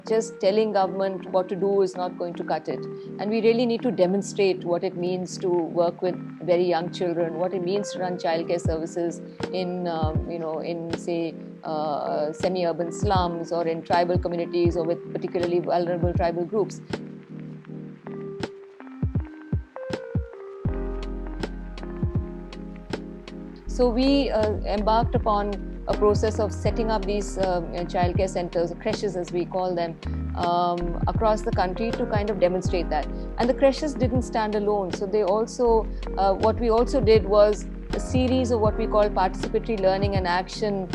just telling government what to do is not going to cut it. And we really need to demonstrate what it means to work with very young children, what it means to run childcare services in, in say, semi-urban slums or in tribal communities or with particularly vulnerable tribal groups. So we embarked upon a process of setting up these childcare centers, creches as we call them, across the country to kind of demonstrate that. And the creches didn't stand alone. So they also, what we also did was a series of what we call participatory learning and action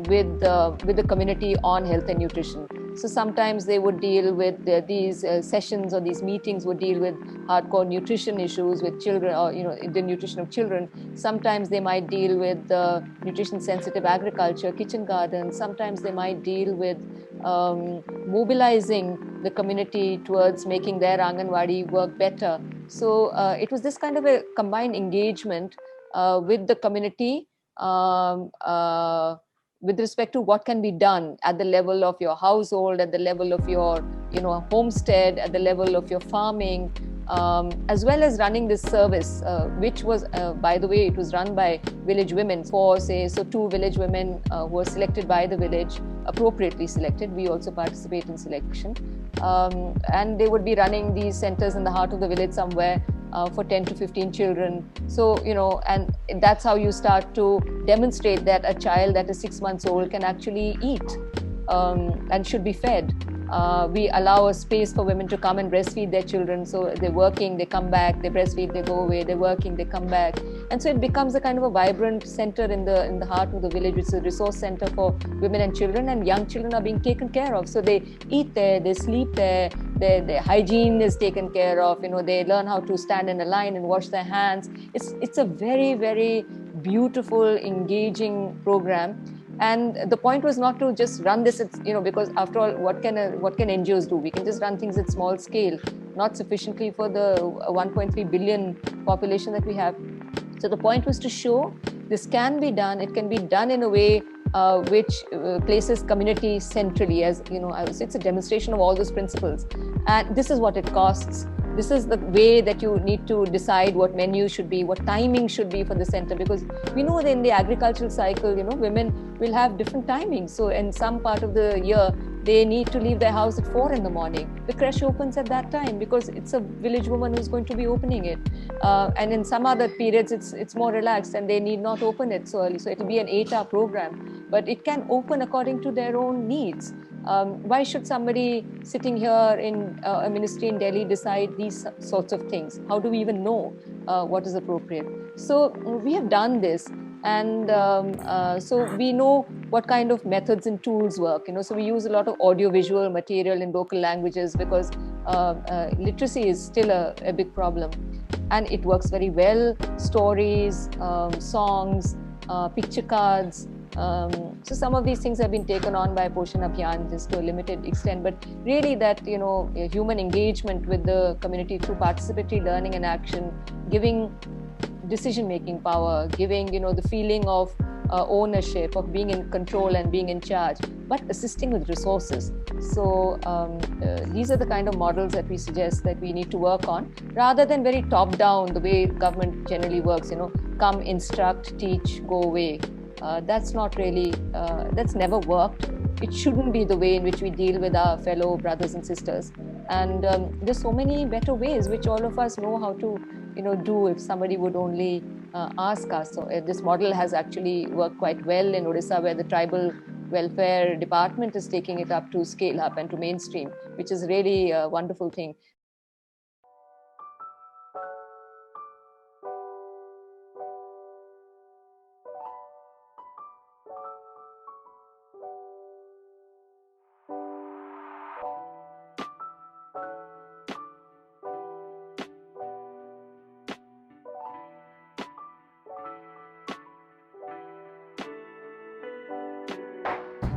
with the community on health and nutrition. So sometimes they would deal with these sessions or these meetings would deal with hardcore nutrition issues with children, or the nutrition of children. Sometimes they might deal with nutrition sensitive agriculture, kitchen gardens. Sometimes they might deal with mobilizing the community towards making their Anganwadi work better. So it was this kind of a combined engagement with the community, with respect to what can be done at the level of your household, at the level of your homestead, at the level of your farming, as well as running this service, which was, by the way, it was run by village women. So 2 village women who were selected by the village, appropriately selected. We also participate in selection. And they would be running these centers in the heart of the village somewhere for 10 to 15 children. So, and that's how you start to demonstrate that a child that is 6 months old can actually eat and should be fed. We allow a space for women to come and breastfeed their children. So they're working, they come back, they breastfeed, they go away, they're working, they come back. And so it becomes a kind of a vibrant center in the heart of the village. It's a resource center for women and children, and young children are being taken care of. So they eat there, they sleep there, their hygiene is taken care of. They learn how to stand in a line and wash their hands. It's a very, very beautiful, engaging program. And the point was not to just run this, because after all, what can NGOs do? We can just run things at small scale, not sufficiently for the 1.3 billion population that we have. So the point was to show this can be done. It can be done in a way which places community centrally. As I would say, it's a demonstration of all those principles. And this is what it costs. This is the way that you need to decide what menu should be, what timing should be for the center, because we know that in the agricultural cycle, women will have different timings. So in some part of the year, they need to leave their house at 4 in the morning. The creche opens at that time because it's a village woman who's going to be opening it. And in some other periods, it's more relaxed and they need not open it so early. So it'll be an 8-hour program, but it can open according to their own needs. Why should somebody sitting here in a ministry in Delhi decide these sorts of things? How do we even know what is appropriate? So we have done this. And so we know what kind of methods and tools work. So we use a lot of audio-visual material in local languages because literacy is still a big problem. And it works very well. Stories, songs, picture cards. So some of these things have been taken on by Poshan Abhiyan just to a limited extent, but really that, human engagement with the community through participatory learning and action, giving decision-making power, giving, the feeling of ownership, of being in control and being in charge, but assisting with resources. So these are the kind of models that we suggest that we need to work on, rather than very top-down, the way government generally works, come, instruct, teach, go away. That's not really, that's never worked. It shouldn't be the way in which we deal with our fellow brothers and sisters. And there's so many better ways which all of us know how to, do if somebody would only ask us. So this model has actually worked quite well in Odisha, where the tribal welfare department is taking it up to scale up and to mainstream, which is really a wonderful thing.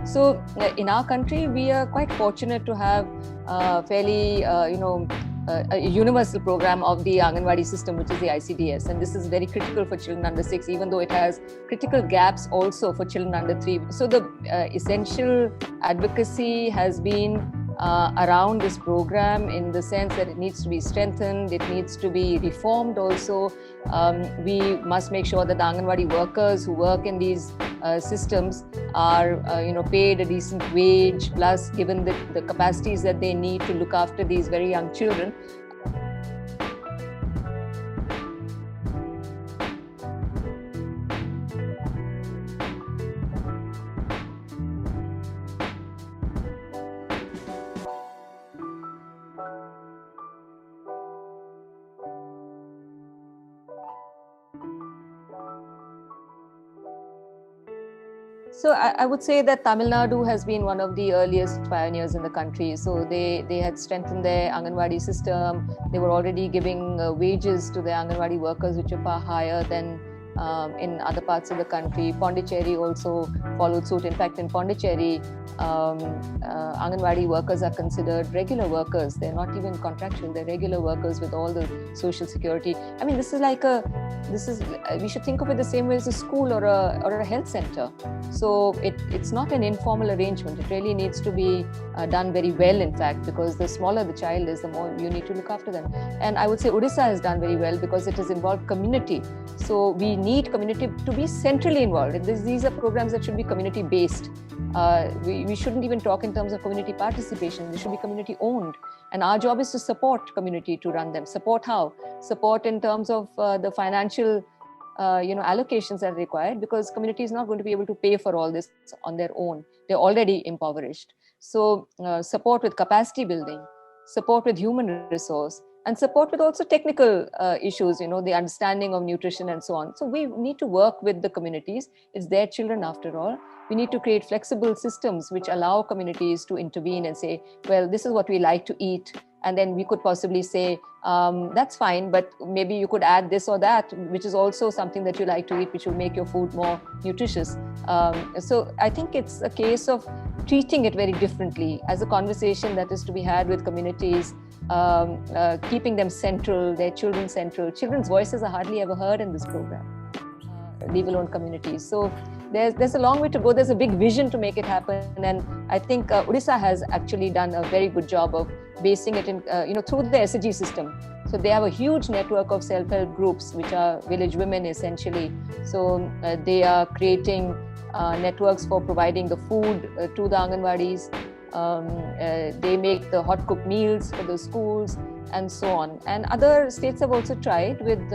So in our country, we are quite fortunate to have fairly, a universal program of the Anganwadi system, which is the ICDS. And this is very critical for children under 6, even though it has critical gaps also for children under 3. So the essential advocacy has been around this program, in the sense that it needs to be strengthened, it needs to be reformed also. We must make sure that the Anganwadi workers who work in these systems are paid a decent wage, plus given the capacities that they need to look after these very young children. So I would say that Tamil Nadu has been one of the earliest pioneers in the country. So they had strengthened their Anganwadi system. They were already giving wages to the Anganwadi workers, which are far higher than in other parts of the country. Pondicherry also followed suit. In fact, in Pondicherry, Anganwadi workers are considered regular workers. They're not even contractual. They're regular workers with all the social security. I mean, we should think of it the same way as a school or a health center. So it's not an informal arrangement. It really needs to be done very well, in fact, because the smaller the child is, the more you need to look after them. And I would say Odisha has done very well because it has involved community. So we need community to be centrally involved. These are programs that should be community based. We shouldn't even talk in terms of community participation. They should be community owned. And our job is to support community to run them. Support how? Support in terms of the financial allocations that are required, because community is not going to be able to pay for all this on their own. They're already impoverished. So support with capacity building, support with human resource, and support with also technical issues, the understanding of nutrition and so on. So we need to work with the communities. It's their children after all. We need to create flexible systems which allow communities to intervene and say, well, this is what we like to eat. And then we could possibly say, that's fine, but maybe you could add this or that, which is also something that you like to eat, which will make your food more nutritious. So I think it's a case of treating it very differently as a conversation that is to be had with communities, keeping them central, their children central. Children's voices are hardly ever heard in this program, leave alone communities. So there's a long way to go. There's a big vision to make it happen. And I think Odisha has actually done a very good job of basing it in, through the SHG system. So they have a huge network of self-help groups, which are village women essentially. So they are creating networks for providing the food to the Anganwadis. They make the hot cooked meals for the schools and so on. And other states have also tried with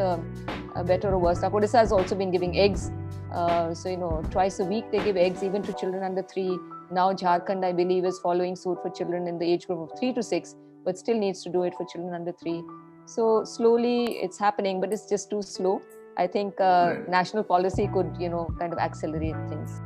better or worse. Odisha has also been giving eggs. Twice a week they give eggs even to children under 3. Now Jharkhand, I believe, is following suit for children in the age group of 3 to 6, but still needs to do it for children under 3. So slowly it's happening, but it's just too slow. I think national policy could, kind of accelerate things.